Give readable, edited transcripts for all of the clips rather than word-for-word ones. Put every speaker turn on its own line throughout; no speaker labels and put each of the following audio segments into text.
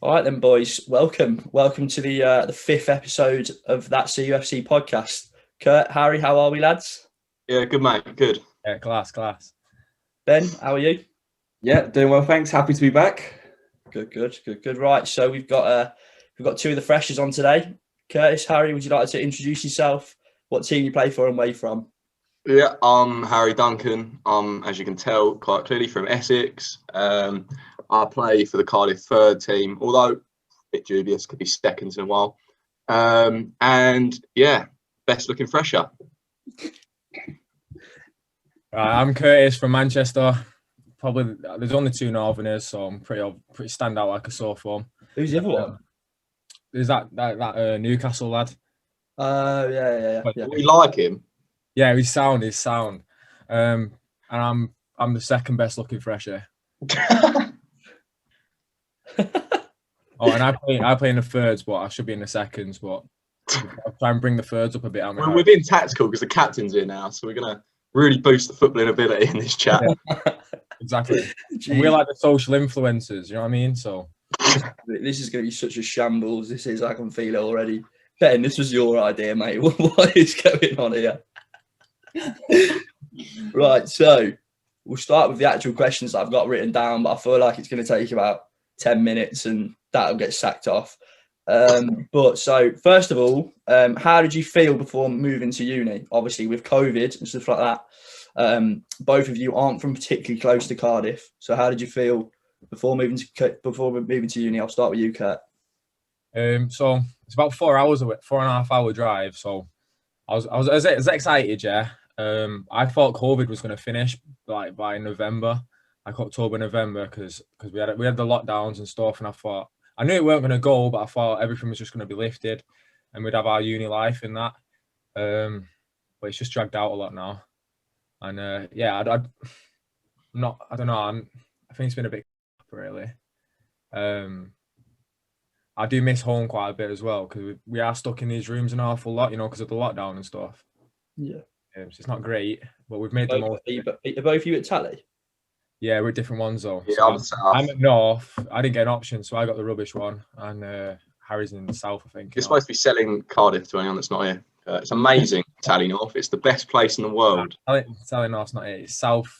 All right then, boys. Welcome to the fifth episode of that CUFC podcast. Kurt, Harry, how are we, lads?
Yeah, good mate, good.
Yeah, class.
Ben, how are you?
Yeah, doing well, thanks. Happy to be back.
Good. Right, so we've got two of the freshers on today. Curtis, Harry, would you like to introduce yourself? What team you play for and where you're from?
Yeah, I'm Harry Duncan. I'm, as you can tell, quite clearly from Essex. I play for the Cardiff third team, although a bit dubious, could be seconds in a while. And yeah, best looking fresher.
I'm Curtis from Manchester. Probably there's only two Northerners, so I'm pretty stand out like a sore thumb.
Who's the other one?
There's that Newcastle lad.
Yeah.
We like him.
Yeah, he's sound. And I'm the second best looking fresher. And I play in the thirds, but I should be in the seconds. But I'll try and bring the thirds up a bit.
We're being tactical because the captain's here now, so we're gonna really boost the footballing ability in this chat.
Yeah, exactly. And we're like the social influencers, you know what I mean? So
this is going to be such a shambles. I can feel it already. Ben, this was your idea, mate. What is going on here? Right, so we'll start with the actual questions that I've got written down, but I feel like it's going to take about 10 minutes and that'll get sacked off. But so first of all, how did you feel before moving to uni? Obviously with COVID and stuff like that, both of you aren't from particularly close to Cardiff. So how did you feel before moving to uni? I'll start with you, Kurt.
So it's about 4 hours away, 4.5 hour drive. So I was excited, yeah. I thought COVID was going to finish like by November, like October, November, because we had the lockdowns and stuff, and I knew it weren't going to go, but I thought everything was just going to be lifted, and we'd have our uni life in that. But it's just dragged out a lot now, and I don't know. I think it's been a bit really. I do miss home quite a bit as well because we are stuck in these rooms an awful lot, because of the lockdown and stuff.
Yeah.
So it's not great, but we've made the most.
Are both of you at Tally?
Yeah, we're different ones though.
Yeah,
so I'm at North. I didn't get an option, so I got the rubbish one. And Harry's in the South, I think.
You're supposed to be selling Cardiff to anyone that's not here. It's amazing, Tally North. It's the best place in the world.
Tally North's not here. It's South.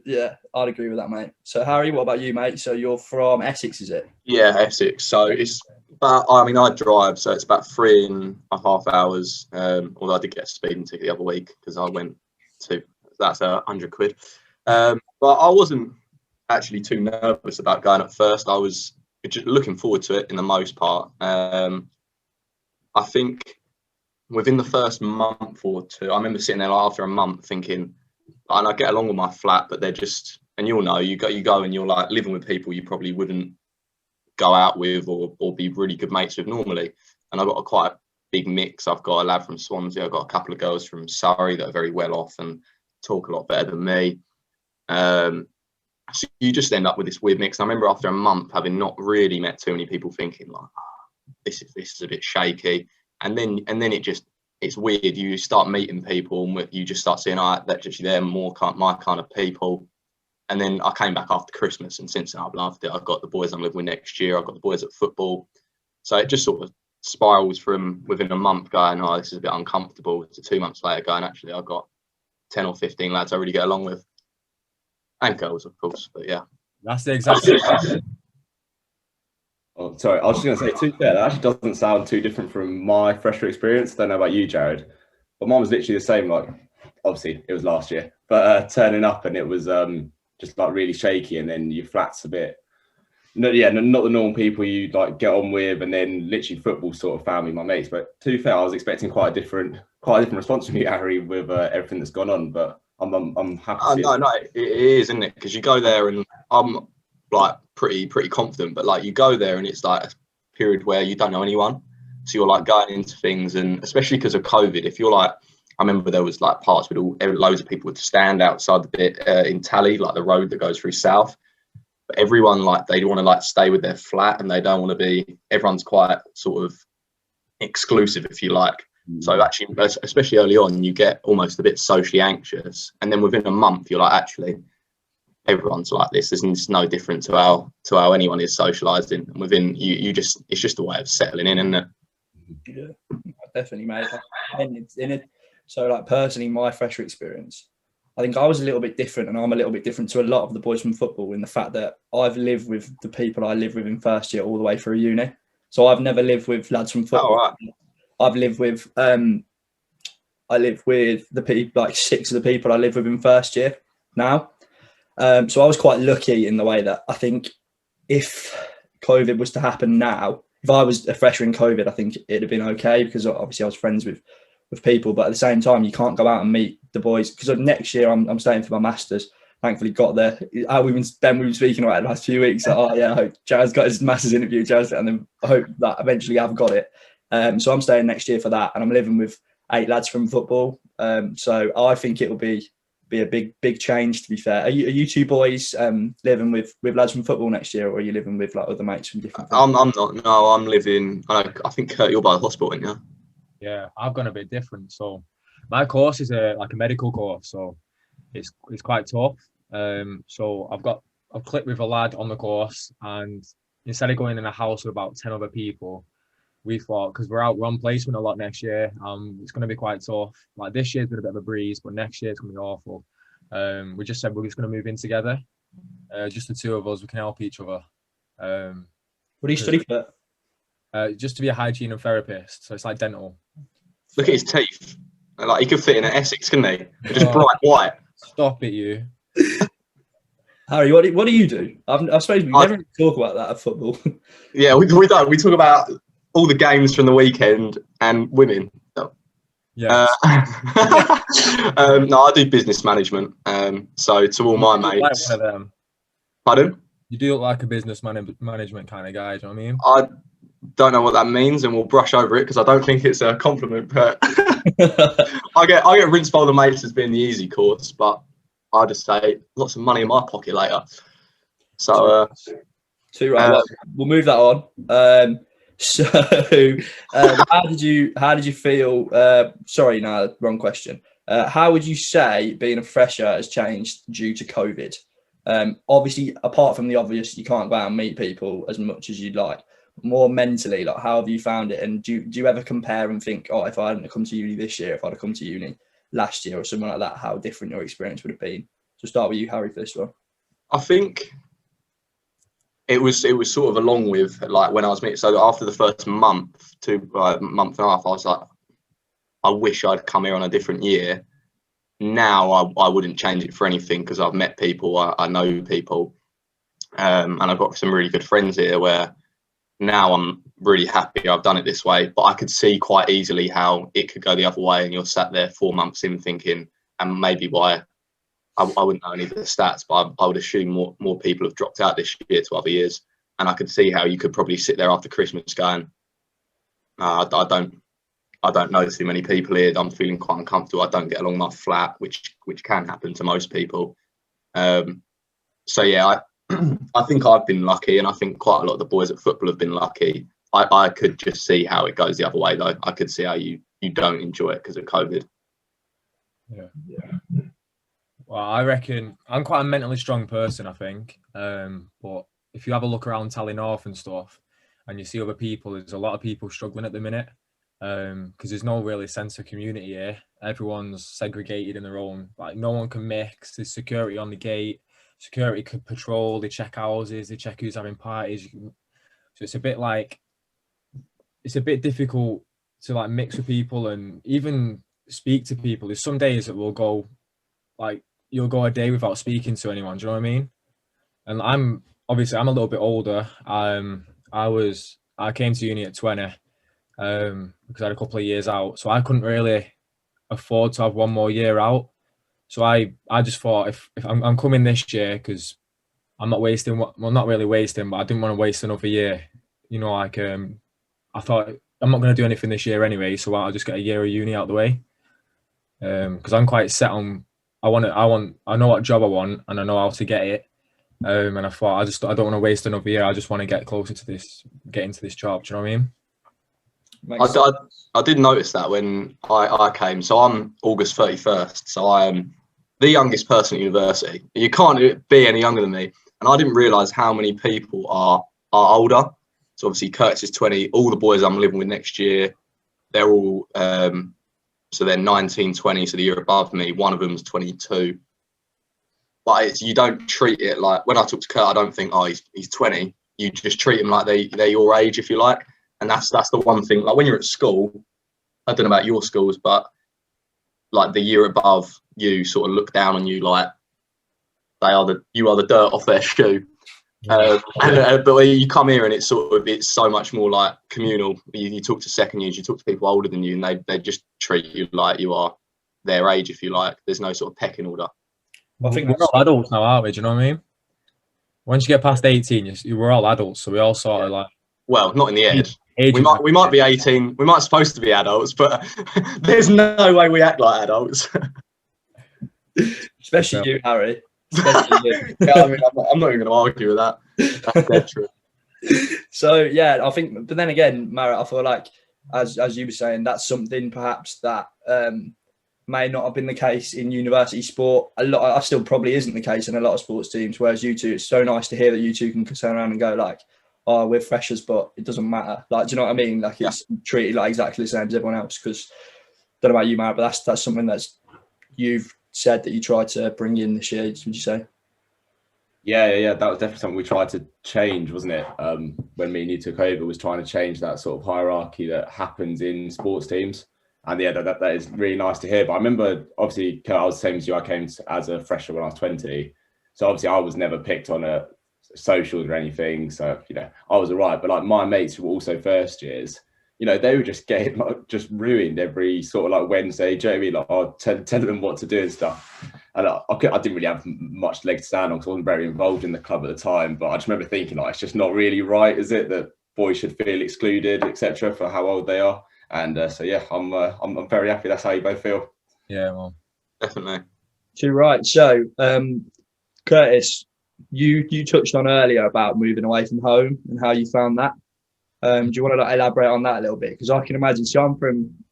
Yeah, I'd agree with that, mate. So Harry, what about you, mate? So you're from Essex, is it?
Yeah, Essex. So it's about, I drive, so it's about 3.5 hours. Although I did get a speeding ticket the other week because I went to, that's £100. But I wasn't actually too nervous about going at first. I was just looking forward to it in the most part. I think within the first month or two, I remember sitting there after a month thinking, and I get along with my flat, but they're just, and you go and you're like living with people you probably wouldn't go out with or be really good mates with normally. And I've got quite a big mix. I've got a lad from Swansea, I've got a couple of girls from Surrey that are very well off and talk a lot better than me. So you just end up with this weird mix. And I remember after a month having not really met too many people thinking like, this is a bit shaky. And then it's weird. You start meeting people and you just start seeing, that's actually they're more my kind of people. And then I came back after Christmas, and since then I've loved it. I've got the boys I'm living with next year. I've got the boys at football. So it just sort of spirals from within a month going, this is a bit uncomfortable, to 2 months later going, actually, I've got 10 or 15 lads I really get along with. And girls, of course, but yeah.
That's the exact same.
Oh, sorry, I was just going to say, to be fair, that actually doesn't sound too different from my fresher experience. Don't know about you, Jared, but mine was literally the same. Like, obviously, it was last year, but turning up and it was just like really shaky, and then your flat's a bit, not the normal people you like get on with, and then literally football sort of found me my mates. But to be fair, I was expecting quite a different response from you, Harry, with everything that's gone on. But I'm happy.
No, it is, isn't it? Because you go there, and I'm like pretty confident, but like you go there and it's like a period where you don't know anyone, so you're like going into things, and especially because of COVID, if you're like, I remember there was like parts with loads of people would stand outside the bit in Tally, like the road that goes through South, but everyone like they want to like stay with their flat and they don't want to be, everyone's quite sort of exclusive, if you like. So actually, especially early on, you get almost a bit socially anxious, and then within a month you're like, actually, everyone's like this. It's no different to how anyone is socialising. And within you just it's just a way of settling in, isn't it?
Yeah, definitely, mate. So, like, personally, my fresher experience, I think I was a little bit different, and I'm a little bit different to a lot of the boys from football in the fact that I've lived with the people I live with in first year all the way through uni. So I've never lived with lads from football.
Oh, right.
I've lived with I live with the people, like 6 of the people I live with in first year now. So I was quite lucky in the way that I think if COVID was to happen now, if I was a fresher in COVID, I think it'd have been okay because obviously I was friends with people, but at the same time, you can't go out and meet the boys because next year I'm staying for my masters. Thankfully, got there. We've been speaking about it the last few weeks. Like, oh yeah, I hope Jared's got his masters interview, and then I hope that eventually I've got it. So I'm staying next year for that, and I'm living with 8 lads from football. So I think it will be a big change. To be fair, are you 2 boys living with lads from football next year, or are you living with like other mates from different?
I'm not. No, I'm living. I think Kurt, you're by the hospital, aren't you?
Yeah, I've gone a bit different. So my course is a medical course, so it's quite tough. So I've clicked with a lad on the course, and instead of going in a house with about 10 other people, we thought, because we're on placement a lot next year, it's going to be quite tough. Like this year's been a bit of a breeze, but next year's going to be awful. We just said we're just going to move in together. Just the 2 of us, we can help each other.
What do you study for?
Just to be a hygiene and therapist, so it's like dental.
Look at his teeth. Like he could fit in at Essex, couldn't he? They're just bright white.
Stop it, you.
Harry, what do you do? I suppose we never talk about that at football.
Yeah, we don't. We talk about all the games from the weekend and women.
Yeah.
No, I do business management. So to all my mates.
Like one of them.
Pardon?
You do look like a business management kind of guy. Do you know what I mean?
I don't know what that means, and we'll brush over it because I don't think it's a compliment. But I get rinsed by the mates as being the easy course, but I just say lots of money in my pocket later. So,
too right. Well, we'll move that on. So, how did you feel? Sorry, no, wrong question. How would you say being a fresher has changed due to COVID? Obviously, apart from the obvious, you can't go out and meet people as much as you'd like. More mentally, like how have you found it? And do you ever compare and think, oh, if I hadn't come to uni this year, if I'd have come to uni last year or something like that, how different your experience would have been? So start with you, Harry, for this one.
I think it was sort of along with like when I was meeting. So after the first month to month and a half, I was like, I wish I'd come here on a different year. Now I wouldn't change it for anything because I've met people, I know people, and I've got some really good friends here where now I'm really happy I've done it this way. But I could see quite easily how it could go the other way, and you're sat there 4 months in thinking, and maybe why I wouldn't know any of the stats, but I would assume more people have dropped out this year to other years, and I could see how you could probably sit there after Christmas going, I don't know too many people here. I'm feeling quite uncomfortable. I don't get along my flat, which can happen to most people. So yeah, I think I've been lucky, and I think quite a lot of the boys at football have been lucky. I could just see how it goes the other way, though. I could see how you don't enjoy it because of COVID.
Yeah. Well, I reckon I'm quite a mentally strong person, I think. But if you have a look around Tally North and stuff, and you see other people, there's a lot of people struggling at the minute. Because there's no really sense of community here. Everyone's segregated in their own, like no one can mix. There's security on the gate, security could patrol, they check houses, they check who's having parties. So it's a bit difficult to like mix with people and even speak to people. There's some days that you'll go a day without speaking to anyone, do you know what I mean? And I'm a little bit older. I came to uni at 20. Because I had a couple of years out, so I couldn't really afford to have one more year out. So I just thought if I'm coming this year, because I'm not wasting, well, not really wasting, but I didn't want to waste another year. You know, like I thought I'm not going to do anything this year anyway, so I'll just get a year of uni out of the way. Because I'm quite set on I know what job I want and I know how to get it. And I thought I don't want to waste another year. I just want to get closer to this, get into this job. Do you know what I mean?
I did notice that when I came. So I'm August 31st. So the youngest person at university. You can't be any younger than me. And I didn't realise how many people are older. So obviously Curtis is 20. All the boys I'm living with next year, they're all, so they're 19, 20, so the year above me. One of them's 22. But you don't treat it like, when I talk to Kurt, I don't think, oh, he's 20. You just treat them like they're your age, if you like. And that's the one thing. Like when you're at school, I don't know about your schools, but like the year above you sort of look down on you like you are the dirt off their shoe. But when you come here and it's so much more like communal. You talk to second years, you talk to people older than you, and they just treat you like you are their age, if you like. There's no sort of pecking order.
I think we're all adults now, aren't we? Do you know what I mean? Once you get past 18, we're all adults, so we all sort of like. Well,
not in the head. We might be 18. We might supposed to be adults, but there's no way we act like adults.
Especially you, Harry. Especially you.
Yeah, I mean, I'm not even going to argue with that. That's dead true.
So yeah, I think. But then again, Marat, I feel like as you were saying, that's something perhaps that may not have been the case in university sport. I still probably isn't the case in a lot of sports teams. Whereas you two, it's so nice to hear that you two can turn around and go like, "Oh, we're freshers, but it doesn't matter." Like, do you know what I mean? Like, it's treated like exactly the same as everyone else. Because I don't know about you, Marat, but that's something that's you've said that you tried to bring in this year. Would you say?
Yeah. That was definitely something we tried to change, wasn't it? When me and you took over, was trying to change that sort of hierarchy that happens in sports teams. And yeah, that is really nice to hear. But I remember, obviously, I was the same as you. I came as a fresher when I was 20. So obviously, I was never picked on a socials or anything. So, I was all right. But like my mates who were also first years, they were just getting like just ruined every sort of like Wednesday. Do you know what I mean? Like, telling them what to do and stuff. And I didn't really have much leg to stand on because I wasn't very involved in the club at the time. But I just remember thinking, like, it's just not really right, is it, that boys should feel excluded, etc., for how old they are. And so yeah, I'm very happy that's how you both feel.
Yeah, well,
definitely.
Too right. So, Curtis, you touched on earlier about moving away from home and how you found that. Do you want to elaborate on that a little bit? Because I can imagine. So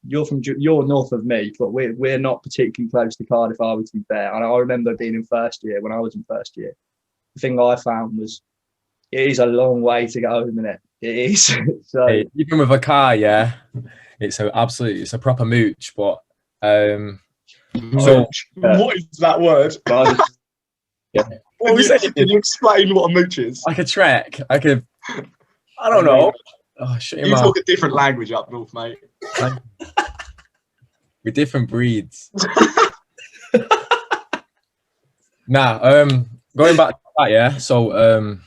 you're north of me, but we're not particularly close to Cardiff, are we? To be fair, and I remember being in first year when I was in first year. The thing I found was it is a long way to go home, isn't it? It is. So
even with a car, yeah. It's a proper mooch, but
so what is that word? Can you explain what a mooch is?
Like a trek, I don't know. Oh,
you talk a different language up north, mate.
We're different breeds. Going back to that, yeah. So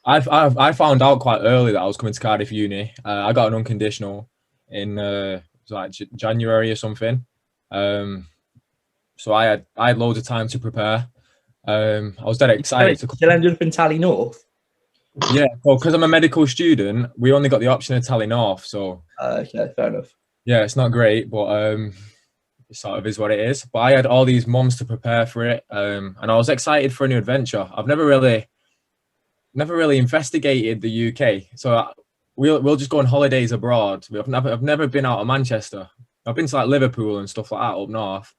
I found out quite early that I was coming to Cardiff Uni. I got an unconditional in like January or something. So I had loads of time to prepare. I was dead excited to come.
Still ended up in Tally North.
Yeah, well, because I'm a medical student, we only got the option of Tally North. So
okay, fair enough.
Yeah, it's not great, but it sort of is what it is. But I had all these months to prepare for it, and I was excited for a new adventure. I've never really investigated the UK, so we'll just go on holidays abroad. I've never been out of Manchester. I've been to like Liverpool and stuff like that up north.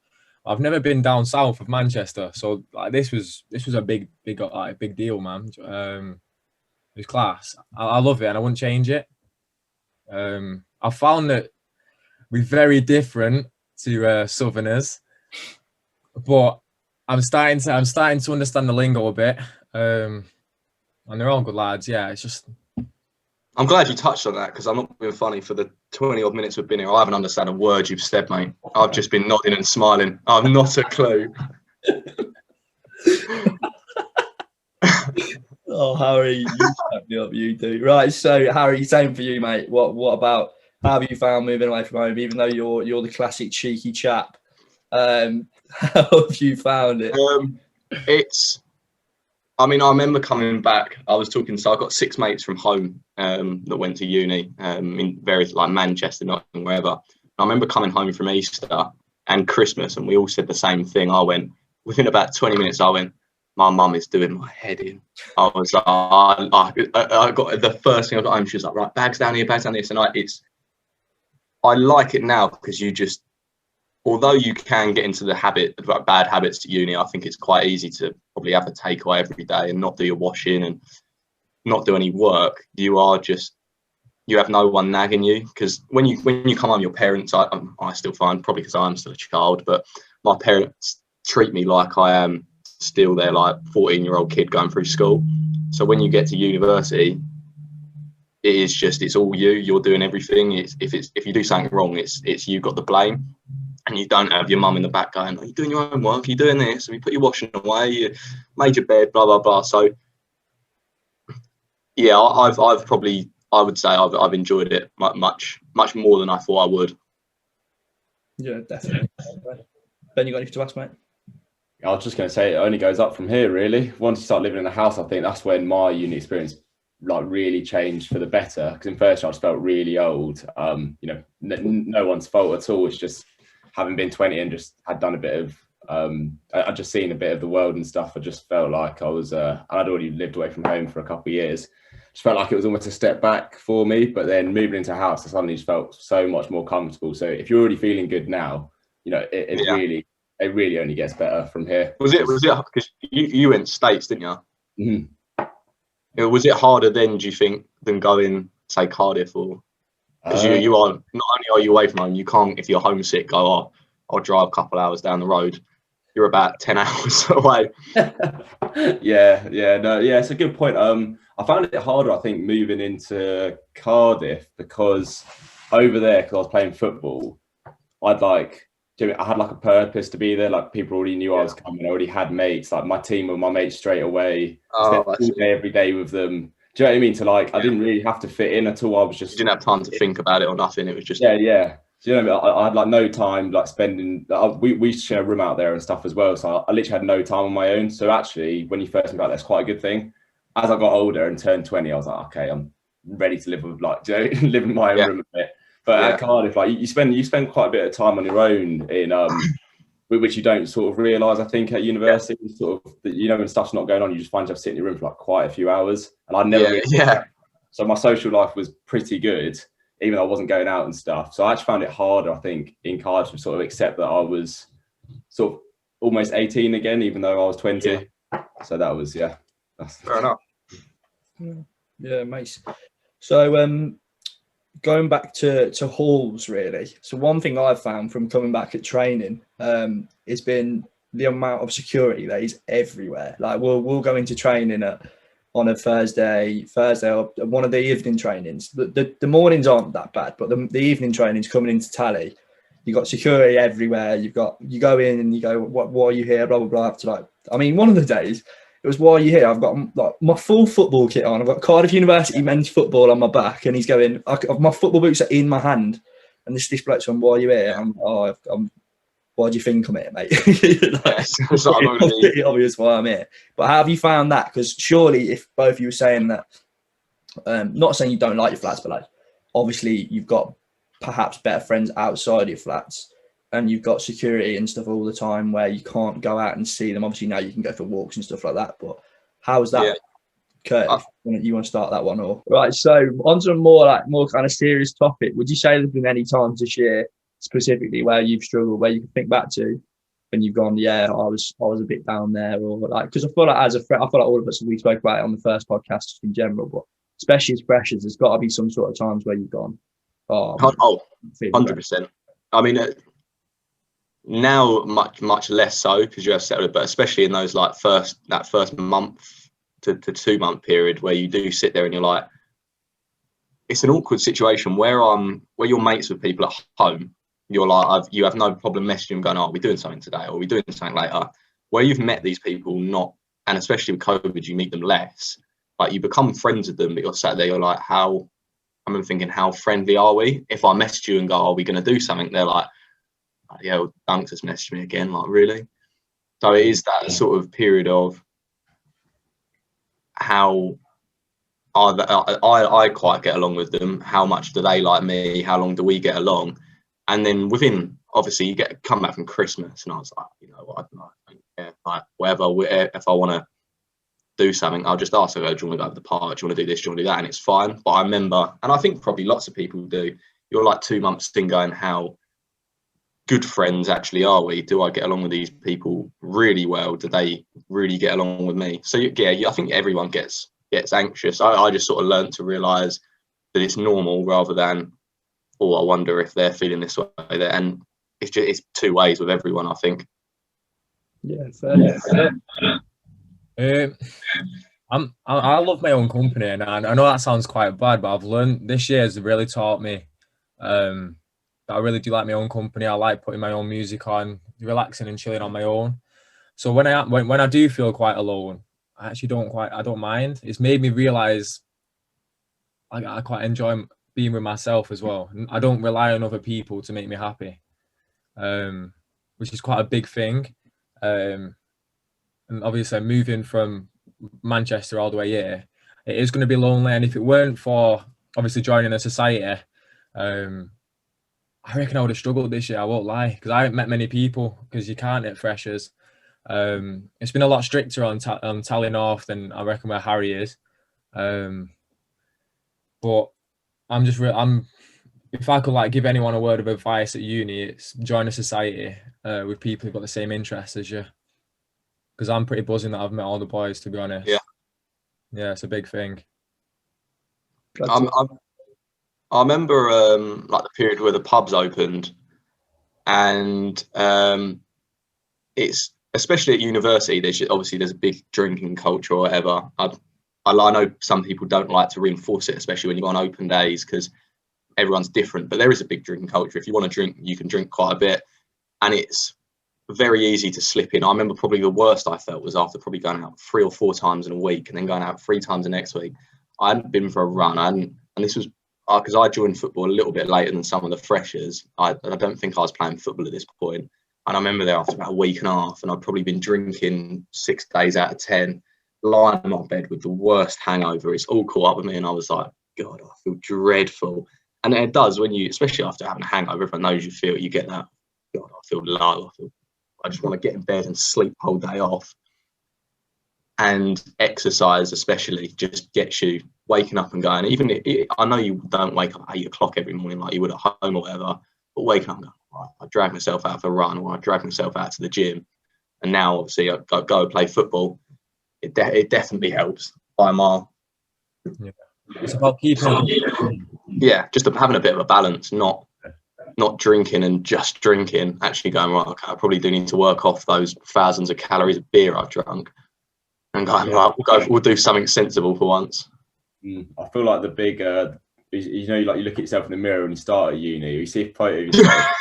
I've never been down south of Manchester, so like this was a big deal, man. It was class. I love it, and I wouldn't change it. I found that we're very different to Southerners, but I'm starting to understand the lingo a bit. And they're all good lads. Yeah, it's just.
I'm glad you touched on that because I'm not being funny. For the 20 odd minutes we've been here, I haven't understood a word you've said, mate. I've just been nodding and smiling. I've not a clue.
Oh, Harry, you set me up, you do. Right, so Harry, same for you, mate. What about, how have you found moving away from home, even though you're the classic cheeky chap? How have you found it?
I remember coming back, so I got 6 mates from home that went to uni in various, like Manchester, not wherever. I remember coming home from Easter and Christmas, and we all said the same thing. Within about 20 minutes, my mum is doing my head in. I was like, I got the first thing I got home. She was like, right, bags down here. So I like it now because you just although you can get into the habit of like bad habits at uni, I think it's quite easy to probably have a takeaway every day and not do your washing and not do any work. You have no one nagging you, because when you come home, your parents, I still find, probably because I'm still a child, but my parents treat me like I am still their like 14-year-old kid going through school. So when you get to university, it's all you. You're doing everything. If you do something wrong, it's you got the blame, and you don't have your mum in the back going, "Are you doing your homework? Are you doing this? Have you put your washing away? You made your bed? Blah blah blah." So yeah, I've probably, I would say I've enjoyed it much more than I thought I would.
Yeah, definitely. Ben, you got anything to ask, mate?
I was just going to say, it only goes up from here, really. Once you start living in the house, I think that's when my uni experience like really changed for the better. Because in first year, I just felt really old. No one's fault at all. It's just having been 20 and just had done a bit of, I'd just seen a bit of the world and stuff. I just felt like I was, I'd already lived away from home for a couple of years. Just felt like it was almost a step back for me. But then moving into a house, I suddenly just felt so much more comfortable. So if you're already feeling good now, it really only gets better from here.
Was it because you went States, didn't you?
Mm-hmm.
Was it harder then, do you think, than going, say, Cardiff? Or because you are, not only are you away from home, you can't, if you're homesick, go, "Oh, I'll drive a couple hours down the road." You're about 10 hours away.
Yeah, it's a good point. I found it harder, I think, moving into Cardiff, because over there, because I was playing football, I had like a purpose to be there. Like, people already knew I was coming. I already had mates. Like, my team were my mates straight away. I spent every day with them. Do you know what I mean? So I didn't really have to fit in at all. I was just,
you didn't have time to think about it or nothing. It was just
yeah. Do you know what I mean? I had like no time like spending. We used to share a room out there and stuff as well. So I literally had no time on my own. So actually, when you first move out, that's quite a good thing. As I got older and turned 20, I was like, okay, I'm ready to live with live in my own room a bit. But at Cardiff, like you spend quite a bit of time on your own in which you don't sort of realise, I think, at university. Sort of, when stuff's not going on, you just find yourself sitting in your room for like quite a few hours. And I never So my social life was pretty good, even though I wasn't going out and stuff. So I actually found it harder, I think, in Cardiff to sort of accept that I was sort of almost 18 again, even though I was 20. Yeah. So that was, that's
fair enough.
Yeah, mate. So going back to halls, really. So one thing I've found from coming back at training has been the amount of security that is everywhere. Like we'll go into training on a Thursday or one of the evening trainings. The mornings aren't that bad, but the evening trainings coming into tally, you got security everywhere. You go in and you go, why are you here? Blah blah blah. After one of the days, it was, "Why are you here?" I've got like my full football kit on. I've got Cardiff University men's football on my back, and he's going, my football boots are in my hand, and this bloke's on, "Why are you here?" I'm why do you think I'm here, mate? It's pretty obvious why I'm here. But how have you found that? Because surely, if both of you were saying that, not saying you don't like your flats, but like obviously you've got perhaps better friends outside your flats, and you've got security and stuff all the time where you can't go out and see them. Obviously now you can go for walks and stuff like that. But how's that? Curtis, you want to start that one or right? So onto a more kind of serious topic. Would you say there's been any times this year specifically where you've struggled, where you can think back to when you've gone, I was a bit down there, or like, because I feel like as a friend, I feel like all of us, we spoke about it on the first podcast in general, but especially as freshers, there's got to be some sort of times where you've gone,
100%. I mean, now much less so because you have settled, but especially in those like first month to 2 month period where you do sit there and you're like, it's an awkward situation where you're mates with people at home. You're like, you have no problem messaging them going, "Are we doing something today? Or are we doing something later?" Where you've met these people, and especially with COVID, you meet them less. Like, you become friends with them, but you're sat there, you're like, I'm thinking, how friendly are we? If I message you and go, "Are we going to do something?" They're like, "Yeah, Dunks has messaged me again." Like, really? So it is that sort of period of how I quite get along with them. How much do they like me? How long do we get along? And then within, obviously, you come back from Christmas, and I was like, you know what, I don't care, like whatever. If I want to do something, I'll just ask. I go, "Do you want to go to the park? Do you want to do this? Do you want to do that?" And it's fine. But I remember, and I think probably lots of people do, you're like 2 months in going, how good friends actually are we? Do I get along with these people really well? Do they really get along with me? So yeah, I think everyone gets anxious. I just sort of learned to realise that it's normal rather than, oh, I wonder if they're feeling this way. And it's two ways with everyone, I think.
Yeah, fair.
I love my own company, and I know that sounds quite bad, but I've learned this year has really taught me that I really do like my own company. I like putting my own music on, relaxing and chilling on my own. So when I do feel quite alone, I don't mind. It's made me realise I quite enjoy being with myself as well. I don't rely on other people to make me happy, which is quite a big thing. And obviously moving from Manchester all the way here, it is going to be lonely. And if it weren't for obviously joining a society, I reckon I would have struggled this year. I won't lie, because I haven't met many people, because you can't at freshers. It's been a lot stricter on Tally North than I reckon where Harry is. But if I could like give anyone a word of advice at uni, it's join a society with people who've got the same interests as you. Because I'm pretty buzzing that I've met all the boys, to be honest. Yeah, it's a big thing.
I remember like the period where the pubs opened, and it's especially at university. There's a big drinking culture or whatever. I know some people don't like to reinforce it, especially when you go on open days, because everyone's different. But there is a big drinking culture. If you want to drink, you can drink quite a bit, and it's very easy to slip in. I remember probably the worst I felt was after probably going out 3 or 4 times in a week, and then going out 3 times the next week. I hadn't been for a run, and this was because I joined football a little bit later than some of the freshers. I don't think I was playing football at this point. And I remember there after about a week and a half, and I'd probably been drinking 6 days out of 10, lying in my bed with the worst hangover. It's all caught up with me, and I was like, God, I feel dreadful. And it does when you, especially after having a hangover, everyone knows you feel it. You get that, God, I feel low. I just want to get in bed and sleep the whole day off. And exercise especially just gets you waking up and going. I know you don't wake up at 8 o'clock every morning like you would at home or whatever, but waking up and going, right, I drag myself out for a run, or I drag myself out to the gym, and now obviously I go play football. It definitely helps by a mile.
Yeah. It's about keeping.
Yeah, just having a bit of a balance, not drinking and just drinking. Actually going, right, okay, I probably do need to work off those thousands of calories of beer I've drunk, and going, right, we'll do something sensible for once.
I feel like the big, you look at yourself in the mirror when you start at uni, you see a photo of yourself,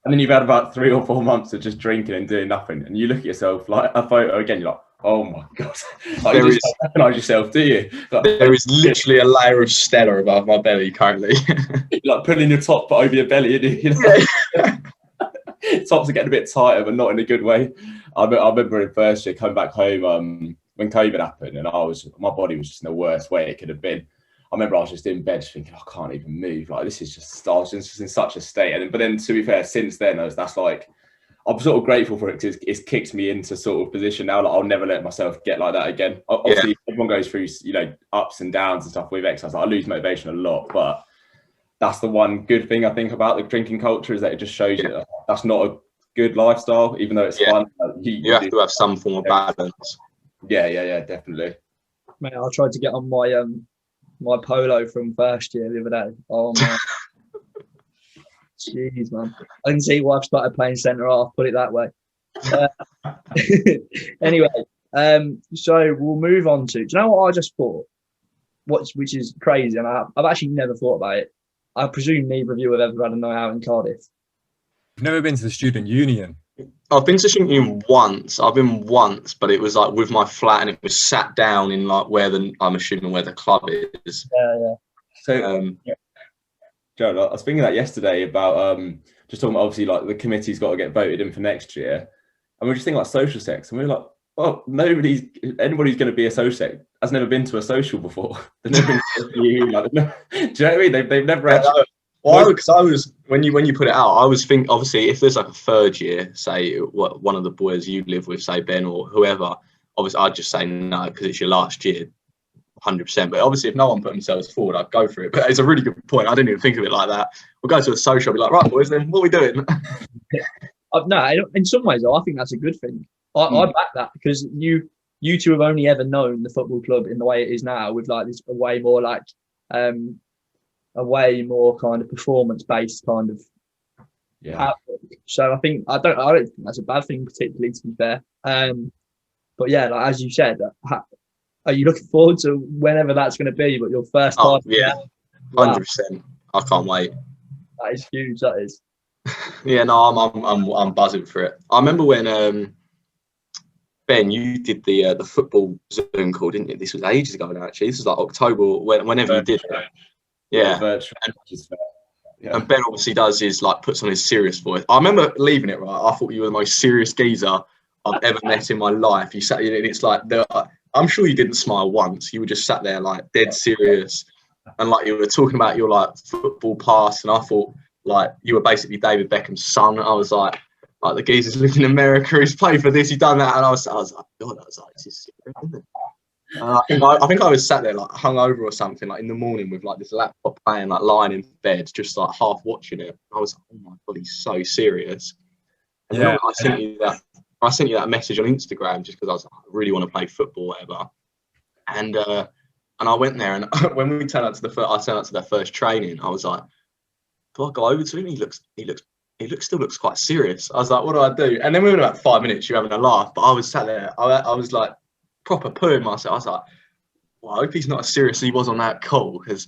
and then you've had about 3 or 4 months of just drinking and doing nothing, and you look at yourself like a photo again, you're like, oh my God, like, you just don't recognise yourself, do you? Like,
there is literally a layer of Stella above my belly currently.
You're like pulling your top over your belly, you know? Tops are getting a bit tighter, but not in a good way. I remember in first year coming back home when COVID happened, and my body was just in the worst way it could have been. I remember I was just in bed just thinking, I can't even move. Like, this is just, I was just in such a state. But then, to be fair, since then, that's like, I'm sort of grateful for it, because it's kicked me into sort of position now. Like, I'll never let myself get like that again. Obviously, everyone goes through, ups and downs and stuff with exercise. Like, I lose motivation a lot, but that's the one good thing I think about the drinking culture, is that it just shows you that that's not a good lifestyle, even though it's fun.
You have to have some form of balance.
Yeah, definitely.
Mate, I tried to get on my my polo from first year the other day. Oh man. Jeez, man. I can see why I've started playing centre half, put it that way. Anyway, so we'll move on to, do you know what I just thought? Which is crazy, and I've actually never thought about it. I presume neither of you have ever had a night out in Cardiff.
You've never been to the student union?
I've been to student union once. I've been once, but it was like with my flat, and it was sat down in like I'm assuming where the club is.
Yeah.
So, Joe, I was thinking that yesterday about just talking about, obviously, like the committee's got to get voted in for next year, and we're just thinking like social sex, and we're like, well, anybody's going to be a social sex has never been to a social before. They've never been to a union. Like, do you know what I mean? They've never actually.
Well, because I was when you put it out, I was thinking, obviously, if there's like a third year, say one of the boys you live with, say Ben or whoever, obviously I'd just say no because it's your last year, 100%. But obviously, if no one put themselves forward, I'd go for it. But it's a really good point. I didn't even think of it like that. We'll go to a social, I'll be like, right, boys, then what are we doing?
No, in some ways, though, I think that's a good thing. I back that, because you two have only ever known the football club in the way it is now, with like this a way more kind of performance based kind of outlook. So I don't think that's a bad thing particularly, to be fair. But yeah, like as you said, are you looking forward to whenever that's going to be? But your first time,
yeah, 100%. I can't wait.
That is huge. That is.
Yeah, no, I'm buzzing for it. I remember when Ben, you did the football Zoom call, didn't you? This was ages ago now. Actually, this was like October. Whenever you did it. Yeah. And Ben obviously does his puts on his serious voice. I remember leaving it, right? I thought you were the most serious geezer I've ever met in my life. You sat, and it's like I'm sure you didn't smile once. You were just sat there like dead serious, and like you were talking about your football past, and I thought you were basically David Beckham's son. I was like the geezer's lived in America, he's played for this, he's done that, and I was like, God, this is serious, isn't it? I think I was sat there hungover or something, in the morning with this laptop playing, lying in bed, just half watching it. I was like, oh my God, he's so serious. And then I sent you that message on Instagram just because I was like, I really want to play football, whatever. And I went there, and when we turned up to their first training, I was like, do I go over to him? He still looks quite serious. I was like, what do I do? And then within about 5 minutes, you're having a laugh. But I was sat there, I was proper pooing myself. I was like, well, I hope he's not as serious as he was on that call, because